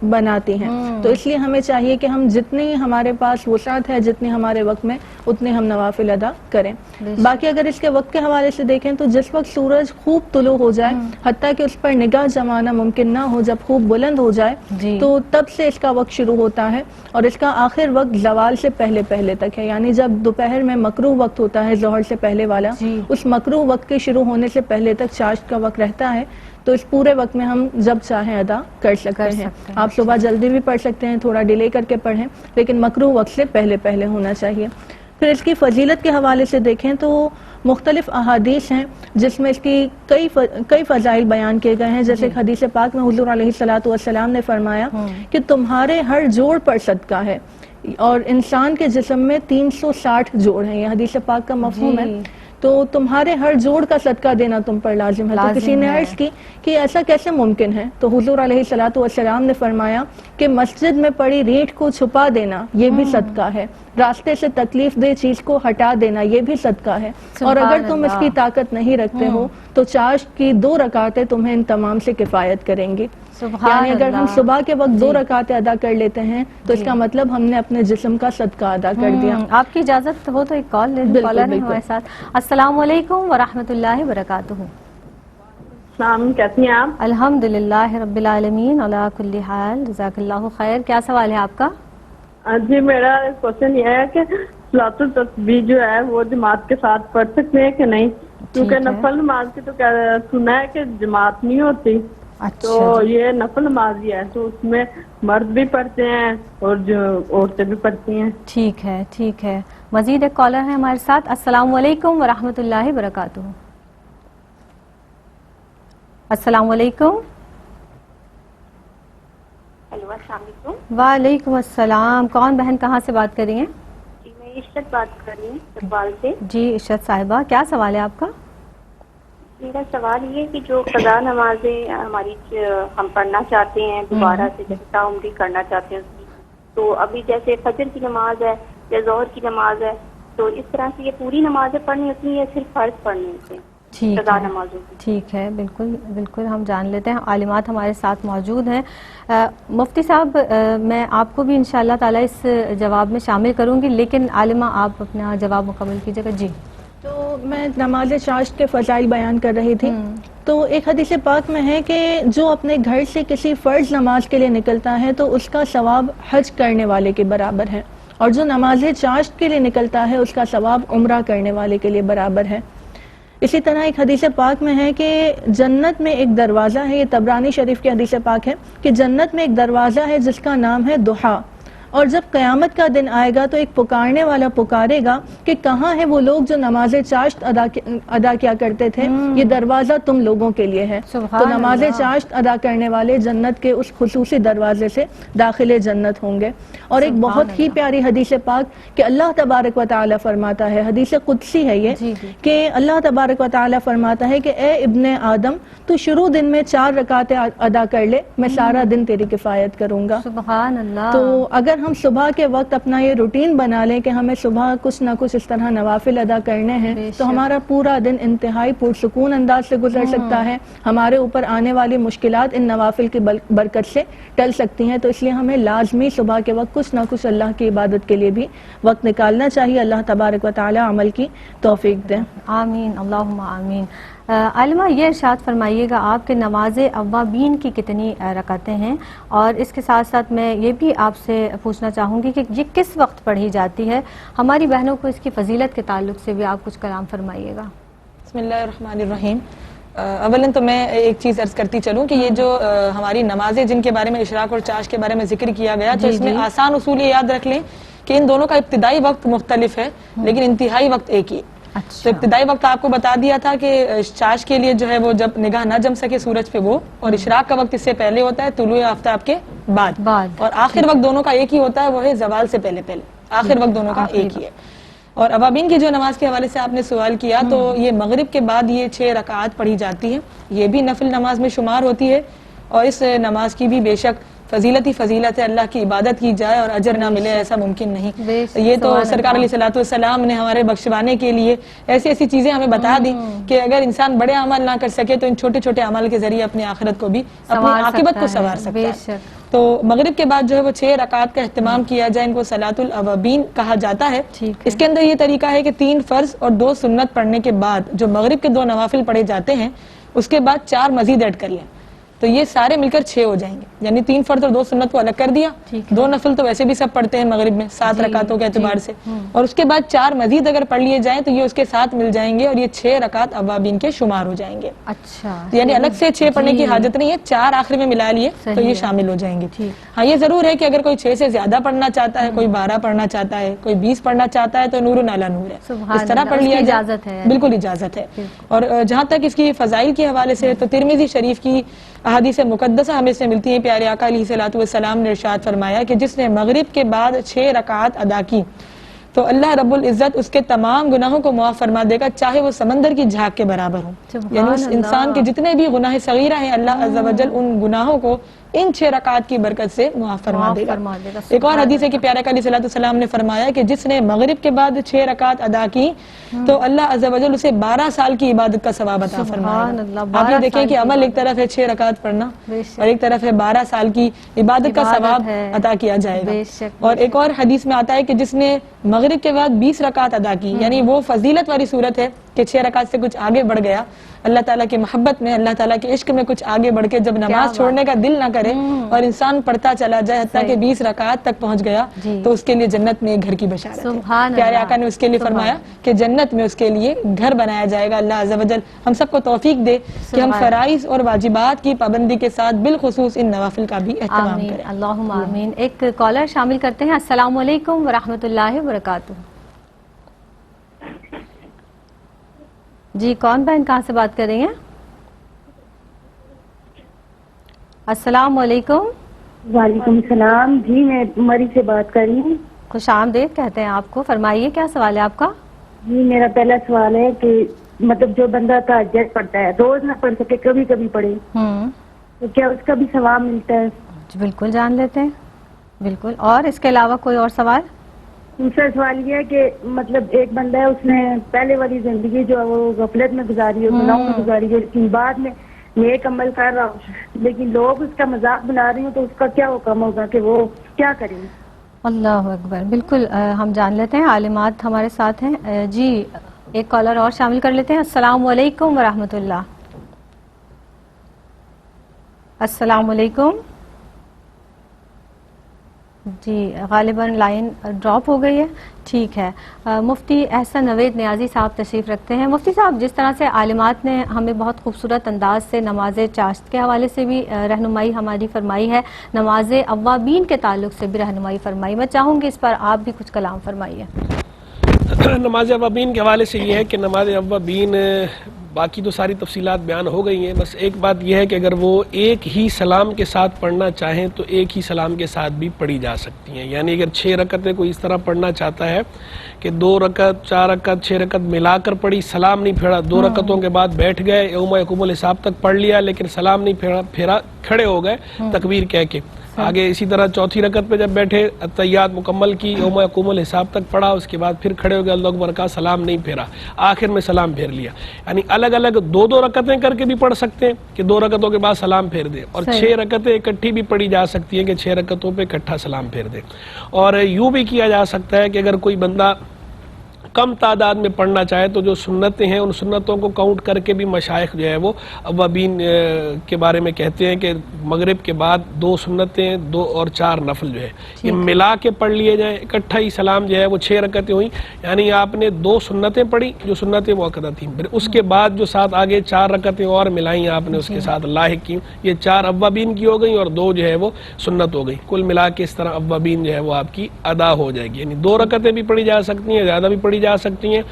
بناتی ہیں. تو اس لیے ہمیں چاہیے کہ ہم جتنی ہمارے پاس وسعت ہے، جتنی ہمارے وقت میں، اتنے ہم نوافل ادا کریں. باقی اگر اس کے کے وقت کے حوالے سے دیکھیں تو جس وقت سورج خوب طلوع ہو جائے حتیٰ کہ اس پر نگاہ جمانا ممکن نہ ہو، جب خوب بلند ہو جائے تو تب سے اس کا وقت شروع ہوتا ہے، اور اس کا آخر وقت زوال سے پہلے پہلے تک ہے، یعنی جب دوپہر میں مکروہ وقت ہوتا ہے ظہر سے پہلے والا، اس مکروہ وقت کے شروع ہونے سے پہلے تک چاشت کا وقت رہتا ہے، تو اس پورے وقت میں ہم جب چاہیں ادا کر سکتے ہیں۔ آپ صبح جلدی بھی پڑھ سکتے ہیں، تھوڑا ڈیلے کر کے پڑھیں، لیکن مکروہ وقت سے پہلے پہلے ہونا چاہیے۔ پھر اس کی فضیلت کے حوالے سے دیکھیں تو مختلف احادیث ہیں جس میں اس کی کئی فضائل بیان کیے گئے ہیں، جیسے ایک حدیث پاک میں حضور علیہ الصلوۃ والسلام نے فرمایا کہ تمہارے ہر جوڑ پر صدقہ ہے، اور انسان کے جسم میں 360 جوڑ ہیں، یہ حدیث پاک کا مفہوم ہے، تو تمہارے ہر جوڑ کا صدقہ دینا تم پر لازم ہے۔ تو کسی نے عرض کی کہ ایسا کیسے ممکن ہے؟ تو حضور علیہ الصلوۃ والسلام نے فرمایا کہ مسجد میں پڑی ریٹ کو چھپا دینا یہ بھی صدقہ ہے، راستے سے تکلیف دہ چیز کو ہٹا دینا یہ بھی صدقہ ہے، اور اگر تم اس کی طاقت نہیں رکھتے ہو تو چاشت کی 2 رکعتیں تمہیں ان تمام سے کفایت کریں گی۔ یعنی اگر ہم صبح کے وقت 2 رکعتیں ادا کر لیتے ہیں تو اس کا مطلب ہم نے اپنے جسم کا صدقہ ادا کر دیا۔ آپ کی اجازت ہو تو ایک کال لے لیں، کالر ہے ہمارے ساتھ۔ السلام علیکم ورحمۃ اللہ وبرکاتہ۔ السلام، کیسی ہیں آپ؟ الحمدللہ رب العالمین علی کل حال، جزاک اللہ خیر۔ کیا سوال ہے آپ کا؟ جی میرا کوشچن یہ ہے کہ صلاۃ التسبیح جو ہے وہ جماعت کے ساتھ پڑھ سکتے ہیں کہ نہیں؟ کیونکہ نفل نماز کی تو سنا ہے کہ جماعت نہیں ہوتی، تو یہ نفل نماز ہی ہے، تو اس میں مرد بھی پڑھتے ہیں اور جو عورتیں بھی پڑھتی ہیں۔ ٹھیک ہے ٹھیک ہے۔ مزید ایک کالر ہے ہمارے ساتھ۔ السلام علیکم ورحمۃ اللہ وبرکاتہ۔ السلام علیکم۔ ہیلو، السلام علیکم۔ وعلیکم السلام۔ کون بہن کہاں سے بات کر رہی ہیں؟ جی میں عشرت بات کر رہی ہوں اقبال سے۔ جی عشرت صاحبہ، کیا سوال ہے آپ کا؟ میرا سوال یہ ہے کہ جو قضا نمازیں ہماری ہم پڑھنا چاہتے ہیں دوبارہ سے، جیسے تعمری کرنا چاہتے ہیں اس کی، تو ابھی جیسے فجر کی نماز ہے یا ظہر کی نماز ہے، تو اس طرح سے یہ پوری نمازیں پڑھنی ہوتی ہیں یا صرف فرض پڑھنے ہوتے ہیں قضا نمازوں کی؟ ٹھیک ہے، بالکل بالکل ہم جان لیتے ہیں، عالمات ہمارے ساتھ موجود ہیں۔ مفتی صاحب، میں آپ کو بھی انشاءاللہ تعالی اس جواب میں شامل کروں گی، لیکن عالمہ آپ اپنا جواب مکمل کیجیے گا۔ جی تو میں نماز چاشت کے فضائل بیان کر رہی تھی، تو ایک حدیث پاک میں ہے کہ جو اپنے گھر سے کسی فرض نماز کے لیے نکلتا ہے تو اس کا ثواب حج کرنے والے کے برابر ہے، اور جو نماز چاشت کے لیے نکلتا ہے اس کا ثواب عمرہ کرنے والے کے لیے برابر ہے۔ اسی طرح ایک حدیث پاک میں ہے کہ جنت میں ایک دروازہ ہے، یہ طبرانی شریف کی حدیث پاک ہے کہ جنت میں ایک دروازہ ہے جس کا نام ہے دحا، اور جب قیامت کا دن آئے گا تو ایک پکارنے والا پکارے گا کہ کہاں ہے وہ لوگ جو نماز چاشت ادا کیا کرتے تھے، یہ دروازہ تم لوگوں کے لیے ہے۔ تو نماز چاشت ادا کرنے والے جنت کے اس خصوصی دروازے سے داخل جنت ہوں گے۔ اور ایک بہت ہی پیاری حدیث پاک کہ اللہ تبارک و تعالی فرماتا ہے، حدیث قدسی ہے یہ، کہ اللہ تبارک و تعالی فرماتا ہے کہ اے ابن آدم، تو شروع دن میں 4 رکعتیں ادا کر لے، میں سارا دن تیری کفایت کروں گا۔ سبحان اللہ۔ تو اگر ہم صبح کے وقت اپنا یہ روٹین بنا لیں کہ ہمیں صبح کچھ نہ کچھ اس طرح نوافل ادا کرنے ہیں، تو ہمارا پورا دن انتہائی پرسکون انداز سے گزر سکتا ہے، ہمارے اوپر آنے والی مشکلات ان نوافل کی برکت سے ٹل سکتی ہیں۔ تو اس لیے ہمیں لازمی صبح کے وقت کچھ نہ کچھ اللہ کی عبادت کے لیے بھی وقت نکالنا چاہیے۔ اللہ تبارک و تعالی عمل کی توفیق دیں۔ آمین، اللہم آمین۔ عالمہ یہ ارشاد فرمائیے گا آپ کے نماز اوابین کی کتنی رکعتیں ہیں، اور اس کے ساتھ ساتھ میں یہ بھی آپ سے پوچھنا چاہوں گی کہ یہ کس وقت پڑھی جاتی ہے؟ ہماری بہنوں کو اس کی فضیلت کے تعلق سے بھی آپ کچھ کلام فرمائیے گا۔ بسم اللہ الرحمن الرحیم۔ اولاً تو میں ایک چیز عرض کرتی چلوں کہ یہ جو ہماری نمازیں جن کے بارے میں اشراق اور چاشت کے بارے میں ذکر کیا گیا، تو اس میں آسان اصول یہ یاد رکھ لیں کہ ان دونوں کا ابتدائی وقت مختلف ہے لیکن انتہائی وقت ایک ہی ہے۔ تو ابتدائی وقت آپ کو بتا دیا تھا کہ چاشت کے لیے جو ہے وہ جب نگاہ نہ جم سکے سورج پہ وہ، اور اشراق کا وقت اس سے پہلے ہوتا ہے طلوع آفتاب کے بعد، اور آخر وقت دونوں کا ایک ہی ہوتا ہے، وہ ہے زوال سے پہلے پہلے، آخر وقت دونوں کا ایک ہی ہے۔ اور اوابین کی جو نماز کے حوالے سے آپ نے سوال کیا، تو یہ مغرب کے بعد یہ 6 رکعات پڑھی جاتی ہے، یہ بھی نفل نماز میں شمار ہوتی ہے، اور اس نماز کی بھی بے شک فضیلت ہی فضیلت ہے، اللہ کی عبادت کی جائے اور اجر نہ ملے ایسا ممکن نہیں۔ یہ تو سرکار علیہ الصلوۃ والسلام نے ہمارے بخشوانے کے لیے ایسی ایسی چیزیں ہمیں بتا دی کہ اگر انسان بڑے عمل نہ کر سکے تو ان چھوٹے چھوٹے عمل کے ذریعے اپنی آخرت کو بھی، اپنی عاقبت کو سنوار سکتا ہے۔ تو مغرب کے بعد جو ہے وہ 6 رکعت کا اہتمام کیا جائے، ان کو صلاۃ الاوابین کہا جاتا ہے۔ اس کے اندر یہ طریقہ ہے کہ 3 فرض اور 2 سنت پڑھنے کے بعد جو مغرب کے 2 نوافل پڑھے جاتے ہیں اس کے بعد 4 مزید ایڈ کر لیں، تو یہ سارے مل کر 6 ہو جائیں گے، یعنی 3 فرض اور 2 سنت کو الگ کر دیا، 2 نفل تو ویسے بھی سب پڑھتے ہیں مغرب میں 7 رکعتوں کے اعتبار سے، اور اس کے بعد 4 مزید اگر پڑھ لیے جائیں تو یہ اس کے ساتھ مل جائیں گے اور یہ 6 رکعت اوابین کے شمار ہو جائیں گے۔ اچھا، یعنی الگ سے 6 پڑھنے کی حاجت نہیں ہے، 4 آخر میں ملا لیے تو یہ شامل ہو جائیں گے۔ ہاں یہ ضرور ہے کہ اگر کوئی 6 سے زیادہ پڑھنا چاہتا ہے، کوئی 12 پڑھنا چاہتا ہے، کوئی 20 پڑھنا چاہتا ہے تو نور علی نور ہے، اس طرح پڑھ لیا جائے، بالکل اجازت ہے۔ اور جہاں تک اس کی فضائل کے حوالے سے تو ترمذی شریف کی احادیث مقدسہ ہمیں سے ملتی ہیں، پیارے آقا علیہ الصلوۃ والسلام نے ارشاد فرمایا کہ جس نے مغرب کے بعد 6 رکعات ادا کی تو اللہ رب العزت اس کے تمام گناہوں کو معاف فرما دے گا، چاہے وہ سمندر کی جھاگ کے برابر ہوں۔ یعنی اس انسان کے جتنے بھی گناہ صغیرہ ہیں اللہ عز و جل ان گناہوں کو ان 6 رکعات کی برکت سے معاف فرما دے گا۔ ایک اور حدیث ہے کہ پیارے آقا علیہ الصلوۃ والسلام نے فرمایا کہ جس نے مغرب کے بعد 6 رکعات ادا کی تو اللہ عز و جل اسے 12 سال کی عبادت کا ثواب عطا فرمائے گا۔ آپ یہ دیکھیں کہ عمل ایک طرف ہے 6 رکعات پڑھنا اور ایک طرف ہے 12 سال کی عبادت کا ثواب عطا کیا جائے گا۔ اور ایک اور حدیث میں آتا ہے کہ جس نے مغرب کے بعد 20 رکعات ادا کی، یعنی وہ فضیلت والی صورت ہے کہ 6 رکعت سے کچھ آگے بڑھ گیا، اللہ تعالیٰ کی محبت میں، اللہ تعالیٰ کے عشق میں کچھ آگے بڑھ کے جب نماز چھوڑنے کا دل نہ کرے اور انسان پڑھتا چلا جائے حتیٰ کہ 20 رکعات تک پہنچ گیا تو اس کے لیے جنت میں ایک گھر کی بشارت ہے۔ پیارے آقا نے اس کے لیے فرمایا کہ جنت میں اس کے لیے گھر بنایا جائے گا۔ اللہ عز و جل ہم سب کو توفیق دے کہ ہم فرائض اور واجبات کی پابندی کے ساتھ بالخصوص ان نوافل کا بھی اہتمام کریں۔ اللہم آمین۔ ایک کالر شامل کرتے ہیں۔ السلام علیکم ورحمۃ اللہ وبرکاتہ۔ جی کون بہن کہاں سے بات کر رہی ہیں؟ السلام علیکم۔ وعلیکم السلام جی، میں مری سے بات کر رہی ہوں۔ خوش آمدید کہتے ہیں آپ کو، فرمائیے کیا سوال ہے آپ کا؟ جی میرا پہلا سوال ہے کہ مطلب جو بندہ تہجد پڑھتا ہے، روز نہ پڑھ سکے کبھی کبھی پڑھے تو کیا اس کا بھی ثواب ملتا ہے؟ جی بالکل جان لیتے ہیں، بالکل۔ اور اس کے علاوہ کوئی اور سوال؟ دوسرا سوال یہ ہے کہ مطلب ایک بندہ ہے، اس نے پہلے والی زندگی جو ہے وہ غفلت میں گزاری ہے، گناہوں میں گزاری ہے، لیکن بعد میں نیک عمل کر رہا ہوں لیکن لوگ اس کا مذاق بنا رہے ہوں تو اس کا کیا حکم ہوگا کہ وہ کیا کریں؟ اللہ اکبر، بالکل ہم جان لیتے ہیں، عالمات ہمارے ساتھ ہیں۔ جی ایک کالر اور شامل کر لیتے ہیں۔ السلام علیکم ورحمۃ اللہ۔ السلام علیکم۔ جی غالباً لائن ڈراپ ہو گئی ہے، ٹھیک ہے۔ مفتی احسن نوید نیازی صاحب تشریف رکھتے ہیں۔ مفتی صاحب جس طرح سے عالمات نے ہمیں بہت خوبصورت انداز سے نماز چاشت کے حوالے سے بھی رہنمائی ہماری فرمائی ہے، نماز اوابین کے تعلق سے بھی رہنمائی فرمائی، میں چاہوں گی اس پر آپ بھی کچھ کلام فرمائیے۔ نماز اوابین کے حوالے سے یہ ہے کہ نماز اوابین باقی تو ساری تفصیلات بیان ہو گئی ہیں، بس ایک بات یہ ہے کہ اگر وہ ایک ہی سلام کے ساتھ پڑھنا چاہیں تو ایک ہی سلام کے ساتھ بھی پڑھی جا سکتی ہیں۔ یعنی اگر 6 رکعتیں کوئی اس طرح پڑھنا چاہتا ہے کہ 2 رکعت 4 رکعت 6 رکعت ملا کر پڑھی، سلام نہیں پھیرا، 2 رکعتوں کے بعد بیٹھ گئے، یوم یقوم الحساب تک پڑھ لیا لیکن سلام نہیں پھیرا، کھڑے ہو گئے تکبیر کہہ کے، آگے اسی طرح 4تھی رکعت پہ جب بیٹھے التحیات مکمل کی، یوم یقوم الحساب تک پڑھا، اس کے بعد پھر کھڑے ہو گئے، اللہ اکبر کہا، سلام نہیں پھیرا، آخر میں سلام پھیر لیا۔ یعنی الگ الگ 2 رکعتیں کر کے بھی پڑھ سکتے ہیں کہ 2 رکعتوں کے بعد سلام پھیر دے، اور 6 رکعتیں اکٹھی بھی پڑھی جا سکتی ہیں کہ 6 رکعتوں پہ اکٹھا سلام پھیر دے۔ اور یوں بھی کیا جا سکتا ہے کہ اگر کوئی بندہ کم تعداد میں پڑھنا چاہے تو جو سنتیں ہیں ان سنتوں کو کاؤنٹ کر کے بھی مشائخ جو ہے وہ اوابین کے بارے میں کہتے ہیں کہ مغرب کے بعد 2 سنتیں 2 اور 4 نفل جو ہے یہ ملا کے پڑھ لیے جائیں، اکٹھا ہی سلام جو ہے وہ 6 رکعتیں ہوئیں، یعنی آپ نے 2 سنتیں پڑھی جو سنتیں مؤکدہ تھیں، پھر اس کے بعد جو ساتھ آگے 4 رکعتیں اور ملائیں آپ نے اس کے ساتھ لاحق کی، یہ 4 اوابین کی ہو گئی اور 2 جو ہے وہ سنت ہو گئی، کل ملا کے اس طرح اوابین جو ہے وہ آپ کی ادا ہو جائے گی۔ یعنی 2 رکعتیں بھی پڑھی جا سکتی ہیں، زیادہ بھی پڑھی جا سکتی ہیں،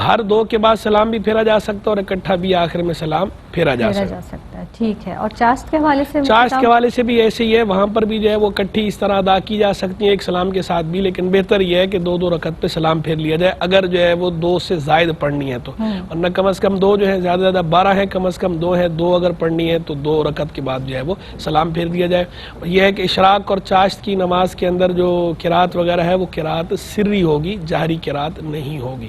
ہر 2 کے بعد سلام بھی پھیرا جا سکتا ہے اور اکٹھا بھی آخر میں سلام پھیرا جا سکتا ہے۔ ٹھیک ہے۔ اور چاشت کے حوالے سے؟ چاشت کے حوالے سے بھی ایسے ہی ہے، وہاں پر بھی جو ہے وہ اکٹھی اس طرح ادا کی جا سکتی ہیں ایک سلام کے ساتھ بھی، لیکن بہتر یہ ہے کہ 2 رکعت پہ سلام پھیر لیا جائے اگر جو ہے وہ 2 سے زائد پڑھنی ہے تو، ورنہ کم از کم 2 جو ہے، زیادہ زیادہ 12 ہے، کم از کم 2 ہے، 2 اگر پڑھنی ہے تو 2 رکعت کے بعد جو ہے وہ سلام پھیر دیا جائے۔ یہ ہے کہ اشراق اور چاشت کی نماز کے اندر جو قرات وغیرہ ہے وہ قرات سری ہوگی، جہری قرات نہیں ہوگی۔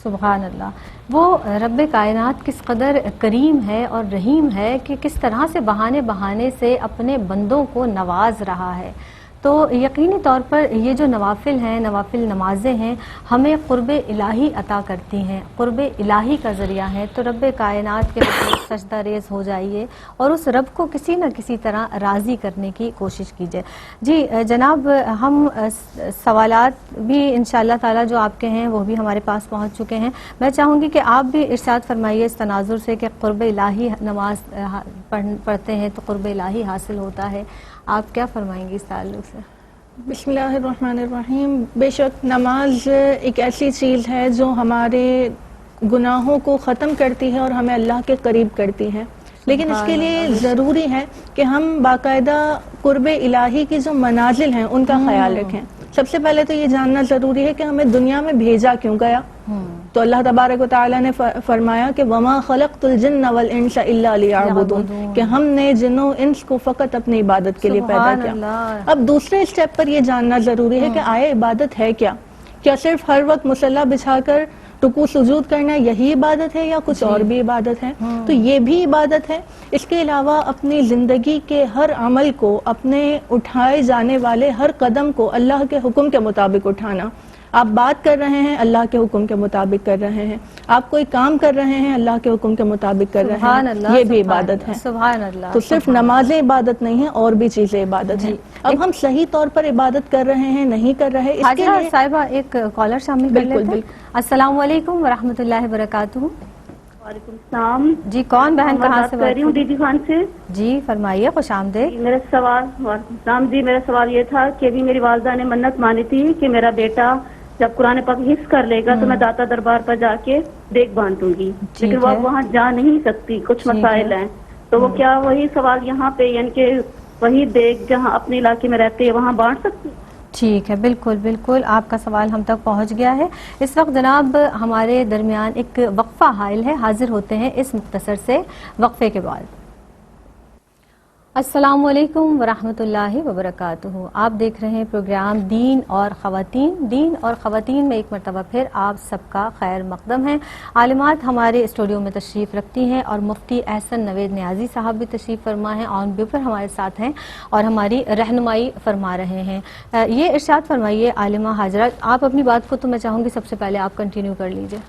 سبحان اللہ، وہ رب کائنات کس قدر کریم ہے اور رحیم ہے کہ کس طرح سے بہانے سے اپنے بندوں کو نواز رہا ہے. تو یقینی طور پر یہ جو نوافل ہیں، نوافل نمازیں ہیں، ہمیں قرب الہی عطا کرتی ہیں، قرب الہی کا ذریعہ ہیں. تو رب کائنات کے حضور سجدہ ریز ہو جائیے اور اس رب کو کسی نہ کسی طرح راضی کرنے کی کوشش کیجیے. جی جناب، ہم سوالات بھی انشاءاللہ تعالی جو آپ کے ہیں وہ بھی ہمارے پاس پہنچ چکے ہیں. میں چاہوں گی کہ آپ بھی ارشاد فرمائیے اس تناظر سے کہ قرب الہی نماز پڑھتے ہیں تو قرب الہی حاصل ہوتا ہے. آپ کیا فرمائیں گے اس تعلق سے؟ بسم اللہ الرحمن الرحیم. بے شک نماز ایک ایسی چیز ہے جو ہمارے گناہوں کو ختم کرتی ہے اور ہمیں اللہ کے قریب کرتی ہے، لیکن اس کے لیے ضروری ہے کہ ہم باقاعدہ قرب الہی کی جو منازل ہیں ان کا خیال رکھیں. سب سے پہلے تو یہ جاننا ضروری ہے کہ ہمیں دنیا میں بھیجا کیوں گیا. تو اللہ تبارک و تعالیٰ نے فرمایا کہ وما خلقت الجن والانس الا لیعبدون، کہ ہم نے جن و انس کو فقط اپنی عبادت کے لیے پیدا کیا. اب دوسرے اسٹیپ پر یہ جاننا ضروری ہے کہ آیا عبادت ہے کیا؟ کیا صرف ہر وقت مصلی بچھا کر رکوع سجود کرنا یہی عبادت ہے یا کچھ اور بھی عبادت ہے؟ تو یہ بھی عبادت ہے. اس کے علاوہ اپنی زندگی کے ہر عمل کو، اپنے اٹھائے جانے والے ہر قدم کو اللہ کے حکم کے مطابق اٹھانا. آپ بات کر رہے ہیں اللہ کے حکم کے مطابق کر رہے ہیں، آپ کوئی کام کر رہے ہیں اللہ کے حکم کے مطابق کر رہے ہیں، یہ بھی عبادت ہے. سبحان اللہ. تو صرف نمازیں عبادت نہیں ہیں، اور بھی چیزیں عبادت ہیں. اب ہم صحیح طور پر عبادت کر رہے ہیں نہیں کر رہے، اس کے لیے صاحبہ ایک کالر شامل کر لیتے ہیں. السلام علیکم ورحمۃ اللہ وبرکاتہ. وعلیکم السلام. جی کون بہن کہاں سے کر رہی ہوں؟ دیدی خان سے. جی فرمائیے، خوش آمدید. میرا سوال، وعلیکم السلام جی، میرا سوال یہ تھا کہ ابھی میری والدہ نے منت مانی تھی کہ میرا بیٹا جب قرآن پاک حفظ کر لے گا تو میں داتا دربار پر جا کے دیکھ باندھوں گی، لیکن وہ وہاں جا نہیں سکتی، کچھ مسائل ہیں. تو وہ کیا وہی سوال یہاں پہ یعنی کہ وہی دیکھ جہاں اپنے علاقے میں رہتے ہیں وہاں بانٹ سکتی؟ ٹھیک ہے، بالکل بالکل آپ کا سوال ہم تک پہنچ گیا ہے. اس وقت جناب ہمارے درمیان ایک وقفہ حائل ہے، حاضر ہوتے ہیں اس مختصر سے وقفے کے بعد. السلام علیکم ورحمۃ اللہ وبرکاتہ. آپ دیکھ رہے ہیں پروگرام دین اور خواتین. دین اور خواتین میں ایک مرتبہ پھر آپ سب کا خیر مقدم ہے. عالمات ہمارے اسٹوڈیو میں تشریف رکھتی ہیں اور مفتی احسن نوید نیازی صاحب بھی تشریف فرما ہیں، آن ویو پر ہمارے ساتھ ہیں اور ہماری رہنمائی فرما رہے ہیں. یہ ارشاد فرمائیے عالمہ حاضرہ، آپ اپنی بات کو تو میں چاہوں گی سب سے پہلے آپ کنٹینیو کر لیجئے.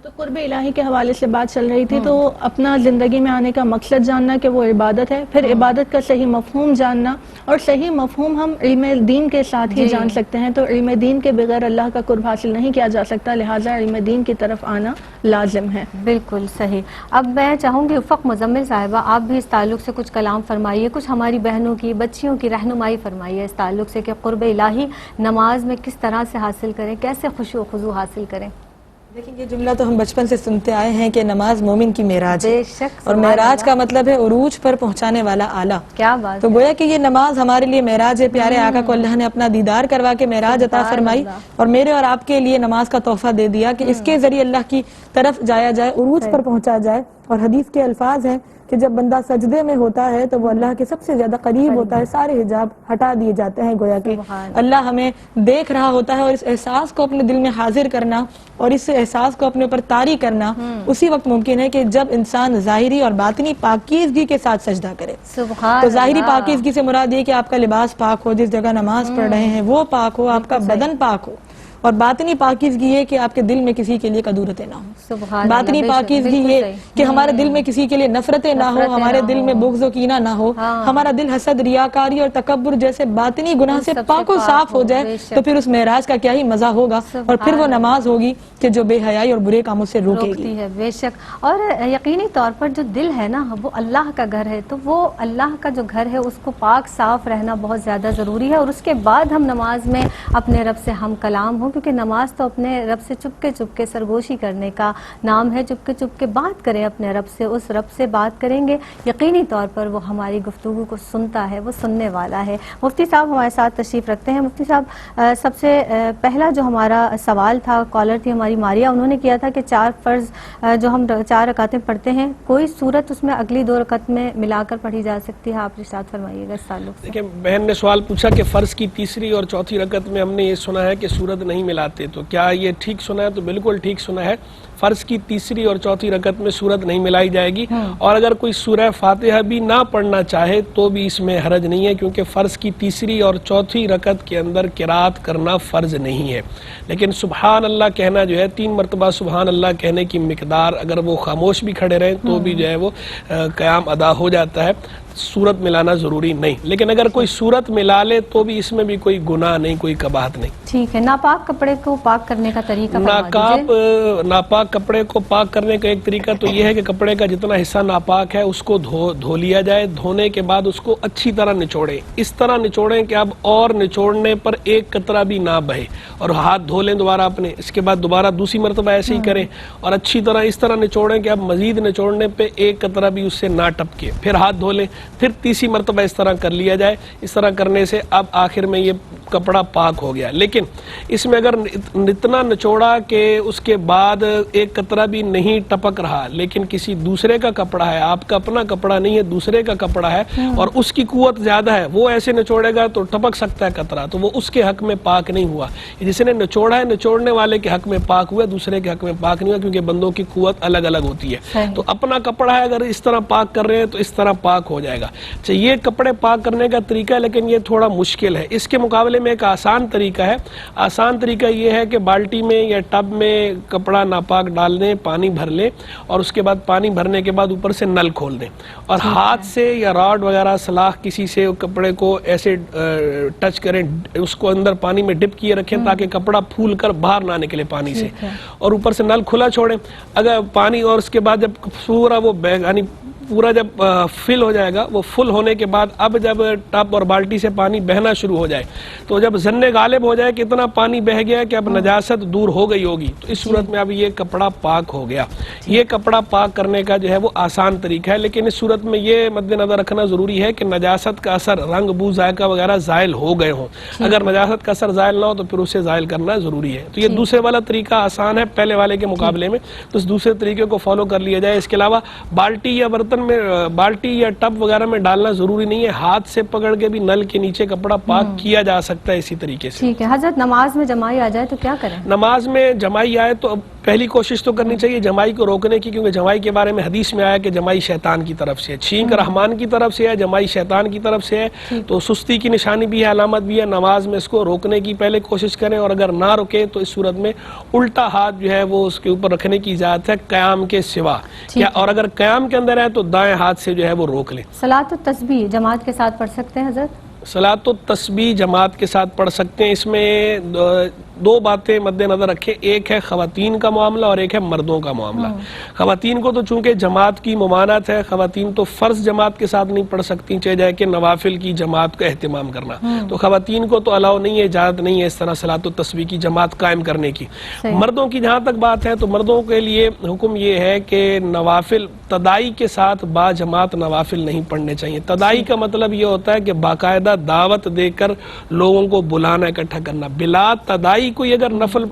تو قرب الہی کے حوالے سے بات چل رہی تھی، تو اپنا زندگی میں آنے کا مقصد جاننا کہ وہ عبادت ہے، پھر عبادت کا صحیح مفہوم جاننا، اور صحیح مفہوم ہم علم دین کے ساتھ ہی جان سکتے ہیں. تو علم دین کے بغیر اللہ کا قرب حاصل نہیں کیا جا سکتا، لہٰذا علم دین کی طرف آنا لازم ہے. بالکل صحیح. اب میں چاہوں گی افق مزمل صاحبہ آپ بھی اس تعلق سے کچھ کلام فرمائیے، کچھ ہماری بہنوں کی، بچیوں کی رہنمائی فرمائیے اس تعلق سے کہ قرب الہی نماز میں کس طرح سے حاصل کریں، کیسے خشوع و خضوع حاصل کریں. دیکھیں یہ جملہ تو ہم بچپن سے سنتے آئے ہیں کہ نماز مومن کی معراج ہے، بے شک. اور معراج کا مطلب ہے عروج پر پہنچانے والا آلہ. کیا بات. تو گویا کہ یہ نماز ہمارے لیے معراج ہے. پیارے آقا کو اللہ نے اپنا دیدار کروا کے معراج عطا فرمائی اور میرے اور آپ کے لیے نماز کا تحفہ دے دیا کہ اس کے ذریعے اللہ کی طرف جایا جائے، عروج پر پہنچا جائے. اور حدیث کے الفاظ ہیں کہ جب بندہ سجدے میں ہوتا ہے تو وہ اللہ کے سب سے زیادہ قریب ہوتا ہے، سارے حجاب ہٹا دیے جاتے ہیں. گویا کہ اللہ ہمیں دیکھ رہا ہوتا ہے، اور اس احساس کو اپنے دل میں حاضر کرنا اور اس احساس کو اپنے اوپر طاری کرنا اسی وقت ممکن ہے کہ جب انسان ظاہری اور باطنی پاکیزگی کے ساتھ سجدہ کرے. تو ظاہری پاکیزگی سے مراد یہ کہ آپ کا لباس پاک ہو، جس جگہ نماز پڑھ رہے ہیں وہ پاک ہو، آپ کا بدن پاک ہو. اور باطنی پاکیزگی یہ کہ آپ کے دل میں کسی کے لیے کدورتیں نہ ہوں. باطنی پاکیزگی یہ کہ ہمارے دل میں کسی کے لیے نفرتیں نہ ہو، ہمارے دل میں بغض و کینہ نہ ہو، ہمارا دل حسد، ریاکاری اور تکبر جیسے باطنی گناہ سے پاک و صاف ہو جائے تو پھر اس معراج کا کیا ہی مزہ ہوگا. اور پھر وہ نماز ہوگی کہ جو بے حیائی اور برے کاموں سے روکتی ہے. بے شک. اور یقینی طور پر جو دل ہے نا وہ اللہ کا گھر ہے، تو وہ اللہ کا جو گھر ہے اس کو پاک صاف رہنا بہت زیادہ ضروری ہے. اور اس کے بعد ہم نماز میں اپنے رب سے ہم کلام ہوں، کیونکہ نماز تو اپنے رب سے چپکے چپکے سرگوشی کرنے کا نام ہے. چپکے چپکے بات کریں اپنے رب سے، اس رب سے بات کریں گے یقینی طور پر وہ ہماری گفتگو کو سنتا ہے، وہ سننے والا ہے. مفتی صاحب ہمارے ساتھ تشریف رکھتے ہیں. مفتی صاحب سب سے پہلا جو ہمارا سوال تھا، کالر تھی ہماری ماریا، انہوں نے کیا تھا کہ 4 فرض جو ہم 4 رکعتیں پڑھتے ہیں، کوئی صورت اس میں اگلی 2 رکعت میں ملا کر پڑھی جا سکتی ہے؟ آپ ارشاد فرمائیے گا اس تعلق سے. دیکھیں بہن نے سوال پوچھا کہ فرض کی تیسری اور چوتھی رکعت میں ہم نے یہ سنا ہے کہ سورت نہیں نہیں ملاتے. تو کیا یہ ٹھیک سنا ہے؟ تو بالکل ٹھیک سنا ہے. فرض کی تیسری اور چوتھی رکعت میں سورت نہیں ملائی جائے گی, اور اگر کوئی سورہ فاتحہ بھی نہ پڑھنا چاہے تو بھی اس میں حرج نہیں ہے, کیونکہ فرض کی تیسری اور چوتھی رکعت کے اندر قرات کرنا فرض نہیں ہے. لیکن سبحان اللہ کہنا جو ہے 3 مرتبہ سبحان اللہ کہنے کی مقدار اگر وہ خاموش بھی کھڑے رہیں تو بھی جو ہے وہ قیام ادا ہو جاتا ہے. سورت ملانا ضروری نہیں, لیکن اگر کوئی سورت ملا لے تو بھی اس میں بھی کوئی گناہ نہیں, کوئی قباحت نہیں. ٹھیک ہے. ناپاک کپڑے کو پاک کرنے کا طریقہ فرما دیجیے. ناپاک کپڑے کو پاک کرنے کا ایک طریقہ تو یہ ہے کہ کپڑے کا جتنا حصہ ناپاک ہے اس کو دھو لیا جائے. دھونے کے بعد اس کو اچھی طرح نچوڑیں, اس طرح نچوڑیں کہ اب اور نچوڑنے پر ایک قطرہ بھی نہ بہے, اور ہاتھ دھو لیں دوبارہ اپنے. اس کے بعد دوبارہ دوسری مرتبہ ایسے ہی کریں, اور اچھی طرح اس طرح نچوڑیں کہ اب مزید نچوڑنے پہ ایک قطرہ بھی اس سے نہ ٹپکے. پھر ہاتھ دھو لیں, پھر تیسری مرتبہ اس طرح کر لیا جائے. اس طرح کرنے سے اب آخر میں یہ کپڑا پاک ہو گیا. لیکن اس میں اگر اتنا نچوڑا کہ اس کے بعد ایک قطرہ بھی نہیں ٹپک رہا, لیکن کسی دوسرے کا کپڑا ہے, آپ کا اپنا کپڑا نہیں ہے, دوسرے کا کپڑا ہے, اور اس کی قوت زیادہ ہے, وہ ایسے نچوڑے گا تو ٹپک سکتا ہے قطرہ, تو وہ اس کے حق میں پاک نہیں ہوا. جس نے نچوڑا ہے نچوڑنے والے کے حق میں پاک ہوا, دوسرے کے حق میں پاک نہیں ہوا, کیونکہ بندوں کی قوت الگ الگ ہوتی ہے. تو اپنا کپڑا ہے اگر اس طرح پاک کر رہے ہیں تو اس طرح پاک ہو جائے گا. یہ کپڑے پاک کرنے کا طریقہ ہے, لیکن یہ تھوڑا مشکل ہے. اس کے مقابلے میں ایک آسان طریقہ ہے. آسان طریقہ یہ ہے کہ بالٹی میں یا ٹب میں کپڑا ناپاک ڈال دیں, پانی بھر لیں, اور اس کے بعد پانی بھرنے کے بعد اوپر سے نل کھول دیں, اور ہاتھ سے یا راڈ وغیرہ سلاخ کسی سے کپڑے کو ایسے ٹچ کریں, اس کو اندر پانی میں ڈپ کیے رکھیں تاکہ کپڑا پھول کر باہر نہ نکلے پانی سے, اور اوپر سے نل کھلا چھوڑیں. اگر پانی, اور اس کے بعد جب پورا وہ یعنی پورا جب فل ہو جائے گا, وہ فل ہونے کے بعد اب جب ٹب اور بالٹی سے پانی بہنا شروع ہو جائے, تو جب ظن غالب ہو جائے کہ اتنا پانی بہ گیا کہ اب نجاست دور ہو گئی ہوگی, تو اس صورت میں اب یہ کپڑا پاک ہو گیا. یہ کپڑا پاک کرنے کا جو ہے وہ آسان طریقہ ہے. لیکن اس صورت میں یہ مد نظر رکھنا ضروری ہے کہ نجاست کا اثر, رنگ بو ذائقہ وغیرہ زائل ہو گئے ہوں. اگر نجاست کا اثر زائل نہ ہو تو پھر اسے زائل کرنا ضروری ہے. تو یہ دوسرے والا طریقہ آسان ہے پہلے والے کے مقابلے میں, تو اس دوسرے طریقے کو فالو کر لیا جائے. اس کے علاوہ بالٹی یا برتن میں, بالٹی یا ٹب وغیرہ میں ڈالنا ضروری نہیں ہے, ہاتھ سے پکڑ کے بھی نل کے نیچے کپڑا پاک کیا جا سکتا ہے اسی طریقے سے. ٹھیک ہے. حضرت نماز میں جمائی آ جائے تو کیا کریں؟ نماز میں جمائی آئے تو پہلی کوشش تو کرنی چاہیے جمائی کو روکنے کی, کیونکہ جمائی کے بارے میں حدیث میں آیا کہ جمائی شیطان کی طرف سے ہے, چھینک رحمان کی طرف سے ہے, جمائی شیطان کی طرف سے ہے. تو سستی کی نشانی بھی ہے, علامت بھی ہے. نماز میں اس کو روکنے کی پہلے کوشش کریں, اور اگر نہ روکیں تو اس صورت میں الٹا ہاتھ جو ہے وہ اس کے اوپر رکھنے کی اجازت ہے قیام کے سوا, اور اگر قیام کے اندر ہے تو دائیں ہاتھ سے جو ہے وہ روک لیں. صلاۃ التسبیح جماعت کے ساتھ پڑھ سکتے ہیں حضرت؟ صلاۃ التسبیح جماعت کے ساتھ پڑھ سکتے ہیں. اس میں دو باتیں مد نظر رکھیں, ایک ہے خواتین کا معاملہ اور ایک ہے مردوں کا معاملہ. خواتین کو تو چونکہ جماعت کی ممانعت ہے, خواتین تو فرض جماعت کے ساتھ نہیں پڑھ سکتی, چاہے جائے کہ نوافل کی جماعت کا اہتمام کرنا, تو خواتین کو تو الاؤ نہیں ہے, اجازت نہیں ہے اس طرح صلاۃ التسبیح کی جماعت قائم کرنے کی. مردوں کی جہاں تک بات ہے تو مردوں کے لیے حکم یہ ہے کہ نوافل تدائی کے ساتھ با جماعت نوافل نہیں پڑھنے چاہیے. تدائی کا مطلب یہ ہوتا ہے کہ باقاعدہ دعوت دے کر لوگوں کو بلانا, اکٹھا کرنا. بلا تدائی کوئی اگر نفل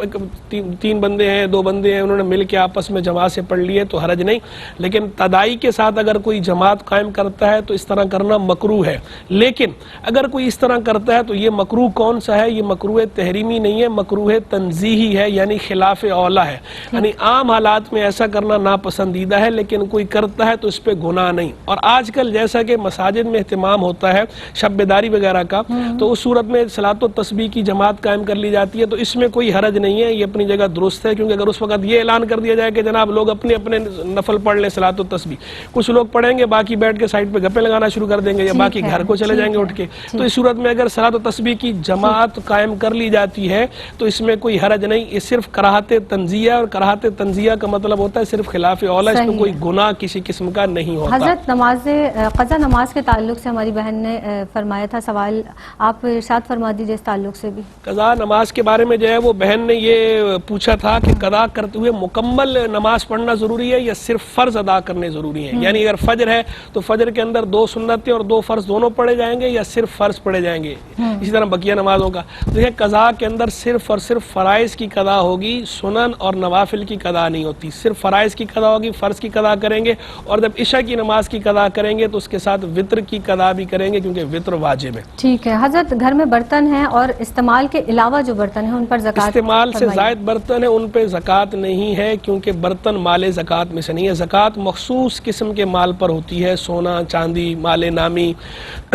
3 بندے ہیں 2 بندے ہیں انہوں نے مل کے آپس میں جماعت سے پڑھ لیے تو حرج نہیں, لیکن تدائی کے ساتھ اگر کوئی جماعت قائم کرتا ہے تو اس طرح کرنا مکروہ ہے. لیکن اگر کوئی اس طرح کرتا ہے تو یہ مکروہ کون سا ہے؟ یہ مکروہ تحریمی نہیں ہے, مکروہ تنزیہی ہے, یعنی خلاف اولا ہے. یعنی عام حالات میں ایسا کرنا ناپسندیدہ ہے, لیکن کوئی کرتا ہے تو اس پہ گناہ نہیں. اور آج کل جیسا کہ مساجد میں اہتمام ہوتا ہے شب بیداری وغیرہ کا, تو اس صورت میں صلاۃ التسبیح کی جماعت قائم کر لی جاتی ہے, تو اس میں کوئی حرج نہیں ہے, یہ اپنی جگہ درست ہے. کیونکہ اگر اس وقت یہ اعلان کر دیا جائے کہ جناب لوگ اپنے اپنے نفل پڑھ لیں صلاۃ التسبیح, کچھ لوگ پڑھیں گے باقی بیٹھ کے سائڈ پہ گپے لگانا شروع کر دیں گے, یا باقی گھر کو چلے جائیں گے اٹھ کے, تو اس صورت میں اگر صلاۃ التسبیح کی جماعت قائم کر لی جاتی ہے تو اس میں کوئی حرج نہیں. یہ صرف کراہت تنزیہ, اور کراہت تنزیہ کا مطلب ہوتا ہے صرف خلاف اولا, اس میں کوئی گناہ کسی قسم کا نہیں ہوتا. حضرت نماز قضا نماز کے تعلق سے ہماری بہن نے فرمایا تھا سوال, آپ ارشاد فرما دیجیے اس تعلق سے بھی. قضا نماز کے بارے میں جو ہے وہ بہن نے یہ پوچھا تھا کہ قضا کرتے ہوئے مکمل نماز پڑھنا ضروری ہے یا صرف فرض ادا کرنے ضروری ہیں؟ یعنی اگر فجر ہے تو فجر کے اندر 2 سنتیں اور 2 فرض دونوں پڑھے جائیں گے, یا صرف فرض پڑھے جائیں گے؟ اسی طرح بقیہ نمازوں کا دیکھیں, قضا کے اندر صرف اور صرف فرائض کی قضا ہوگی, سنن اور نوافل کی قضا نہیں ہوتی. صرف فرائض کی قضا ہوگی, فرض کی قضا کریں گے, اور جب عشاء کی نماز کی قضا کریں گے تو اس کے ساتھ وطر کی قضا بھی کریں گے, کیونکہ وطر واجب ہے. ٹھیک ہے. حضرت گھر میں برتن ہیں اور استعمال کے علاوہ جو برتن ہیں ان پر زکوٰۃ استعمال سے فرمائیے۔ زائد برتن ہے ان پہ زکوٰۃ نہیں ہے، کیونکہ برتن مال زکوٰۃ میں سے نہیں ہے۔ زکوٰۃ مخصوص قسم کے مال پر ہوتی ہے، سونا چاندی، مال نامی،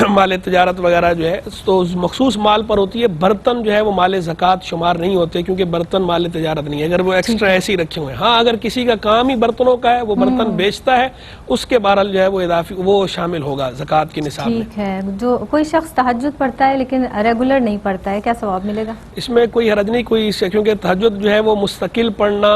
مال تجارت وغیرہ جو ہے تو مخصوص مال پر ہوتی ہے۔ برتن جو ہے وہ مال زکوٰۃ شمار نہیں ہوتے، کیونکہ برتن مال تجارت نہیں ہے اگر وہ ایکسٹرا ایسے ہی رکھے ہوئے ہیں۔ ہاں اگر کسی کا کام ہی برتنوں کا ہے، وہ برتن بیچتا ہے، اس کے بہرحال جو ہے وہ اضافی وہ شامل ہوگا زکوٰۃ کے نصاب میں۔ ٹھیک ہے، جو کوئی شخص تہجد پڑھتا ہے لیکن ریگولر نہیں پڑھتا ہے، کیا ثواب ملے گا؟ اس میں کوئی حرج نہیں، کیونکہ تہجد جو ہے وہ مستقل پڑھنا،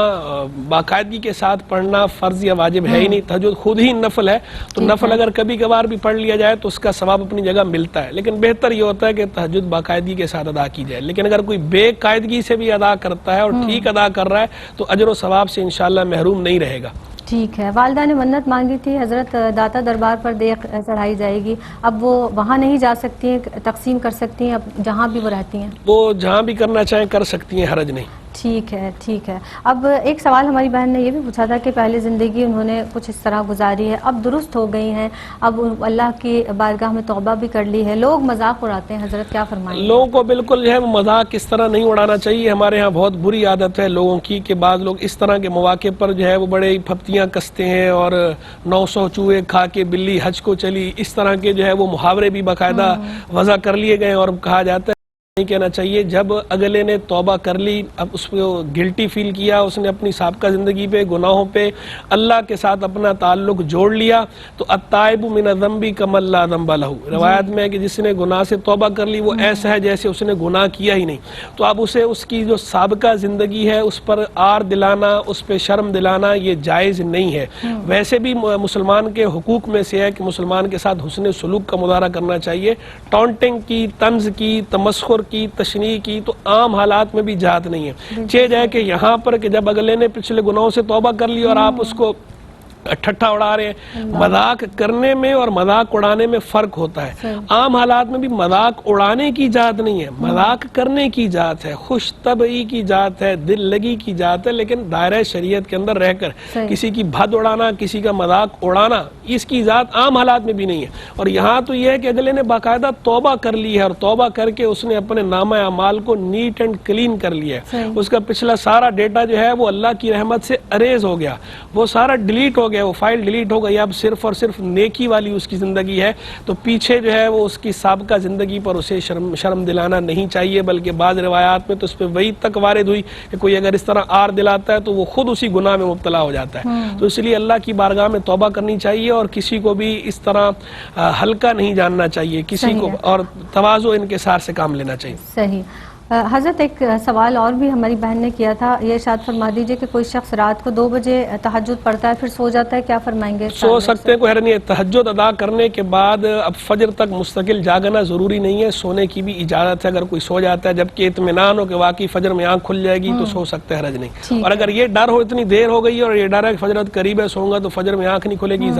باقاعدگی کے ساتھ پڑھنا فرض یا واجب ہے ہی نہیں۔ تہجد خود ہی نفل ہے، تو نفل اگر کبھی کبھار بھی پڑھ لیا جائے تو اس کا ثواب اپنی جگہ ملتا ہے، لیکن بہتر یہ ہوتا ہے کہ تہجد باقاعدگی کے ساتھ ادا کی جائے۔ لیکن اگر کوئی بے قاعدگی سے بھی ادا کرتا ہے اور ٹھیک ادا کر رہا ہے تو اجر و ثواب سے انشاءاللہ محروم نہیں رہے گا۔ ٹھیک ہے، والدہ نے منت مانگی تھی حضرت داتا دربار پر دیگ چڑھائی جائے گی، اب وہ وہاں نہیں جا سکتی ہیں، تقسیم کر سکتی ہیں اب جہاں بھی وہ رہتی ہیں؟ وہ جہاں بھی کرنا چاہیں کر سکتی ہیں، حرج نہیں۔ ٹھیک ہے ٹھیک ہے۔ اب ایک سوال ہماری بہن نے یہ بھی پوچھا تھا کہ پہلے زندگی انہوں نے کچھ اس طرح گزاری ہے، اب درست ہو گئی ہیں، اب اللہ کی بارگاہ میں توبہ بھی کر لی ہے، لوگ مذاق اڑاتے ہیں، حضرت کیا فرمائیں؟ لوگوں کو بالکل جو ہے وہ مذاق اس طرح نہیں اڑانا چاہیے۔ ہمارے ہاں بہت بری عادت ہے لوگوں کی کہ بعض لوگ اس طرح کے مواقع پر جو ہے وہ بڑے پھپتیاں کستے ہیں اور 900 چوہے کھا کے بلی حج کو چلی، اس طرح کے جو ہے وہ محاورے بھی باقاعدہ وضع کر لیے گئے، اور کہا جاتا ہے نہیں کہنا چاہیے۔ جب اگلے نے توبہ کر لی، اب اس کو گلٹی فیل کیا، اس نے اپنی سابقہ زندگی پہ گناہوں پہ اللہ کے ساتھ اپنا تعلق جوڑ لیا، تو التائب من الذنب کمن لا ذنب لہ، روایت میں ہے کہ جس نے گناہ سے توبہ کر لی وہ ایسا ہے جیسے اس نے گناہ کیا ہی نہیں۔ تو اب اسے اس کی جو سابقہ زندگی ہے اس پر آر دلانا، اس پہ شرم دلانا یہ جائز نہیں ہے۔ ویسے بھی مسلمان کے حقوق میں سے ہے کہ مسلمان کے ساتھ حسن سلوک کا مظاہرہ کرنا چاہیے۔ ٹونٹنگ کی، طنز کی، تمسخر کی، تشنیع کی تو عام حالات میں بھی جہاد نہیں ہے۔ چہ جائے کہ یہاں پر کہ جب اگلے نے پچھلے گناہوں سے توبہ کر لی اور آپ اس کو ٹھٹھا اڑا رہے ہیں، مذاق کرنے میں اور مذاق اڑانے میں فرق ہوتا ہے۔ عام حالات میں بھی مذاق اڑانے کی جات نہیں ہے، مذاق کرنے کی جات ہے، خوش طبعی کی جات ہے، دل لگی کی جات ہے، لیکن دائرہ شریعت کے اندر رہ کر کسی کی بھد اڑانا، کسی کا مذاق اڑانا، اس کی ذات عام حالات میں بھی نہیں ہے۔ اور یہاں تو یہ ہے کہ اگلے نے باقاعدہ توبہ کر لی ہے، اور توبہ کر کے اس نے اپنے نامہ اعمال کو نیٹ اینڈ کلین کر لیا ہے، اس کا پچھلا سارا ڈیٹا جو ہے وہ اللہ کی رحمت سے اریز ہو گیا، وہ سارا ڈیلیٹ ہو گیا، وہ فائل ڈیلیٹ ہو گئی، اب صرف اور صرف نیکی والی اس کی زندگی ہے۔ تو پیچھے جو ہے وہ اس کی سابقہ زندگی پر اسے شرم دلانا نہیں چاہیے، بلکہ بعض روایات میں تو اس پہ وہی تک وارد ہوئی کہ کوئی اگر اس طرح آر دلاتا ہے تو وہ خود اسی گناہ میں مبتلا ہو جاتا ہے۔ تو اس لیے اللہ کی بارگاہ میں توبہ کرنی چاہیے، اور کسی کو بھی اس طرح ہلکا نہیں جاننا چاہیے، کسی کو، اور تواضع انکسار سے کام لینا چاہیے۔ صحیح۔ حضرت ایک سوال اور بھی ہماری بہن نے کیا تھا، یہ ارشاد فرما دیجئے کہ کوئی شخص رات کو 2 بجے تہجد پڑھتا ہے پھر سو جاتا ہے، کیا فرمائیں گے؟ سو سکتے ہیں، کوئی حرج نہیں ہے۔ تہجد ادا کرنے کے بعد اب فجر تک مستقل جاگنا ضروری نہیں ہے، سونے کی بھی اجازت ہے اگر کوئی سو جاتا ہے، جبکہ اطمینان ہو کہ واقعی فجر میں آنکھ کھل جائے گی تو سو سکتے ہیں، حرج نہیں۔ اور اگر یہ ڈر ہو اتنی دیر ہو گئی اور یہ ڈر ہے کہ فجر قریب ہے، سوؤں گا تو فجر میں آنکھ نہیں کھلے گی،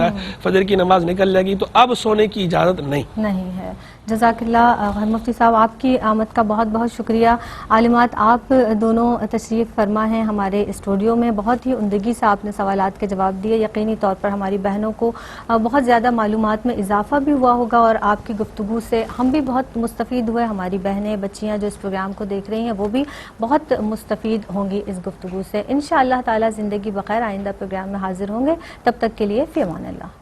فجر کی نماز نکل جائے گی، تو اب سونے کی اجازت نہیں ہے۔ جزاک اللہ مفتی صاحب، آپ کی آمد کا بہت بہت شکریہ۔ عالمات آپ دونوں تشریف فرما ہیں ہمارے اسٹوڈیو میں، بہت ہی عمدگی سے آپ نے سوالات کے جواب دیے، یقینی طور پر ہماری بہنوں کو بہت زیادہ معلومات میں اضافہ بھی ہوا ہوگا، اور آپ کی گفتگو سے ہم بھی بہت مستفید ہوئے، ہماری بہنیں، بچیاں جو اس پروگرام کو دیکھ رہی ہیں وہ بھی بہت مستفید ہوں گی اس گفتگو سے۔ انشاءاللہ تعالی زندگی بخیر آئندہ پروگرام میں حاضر ہوں گے، تب تک کے لیے فی امان اللہ۔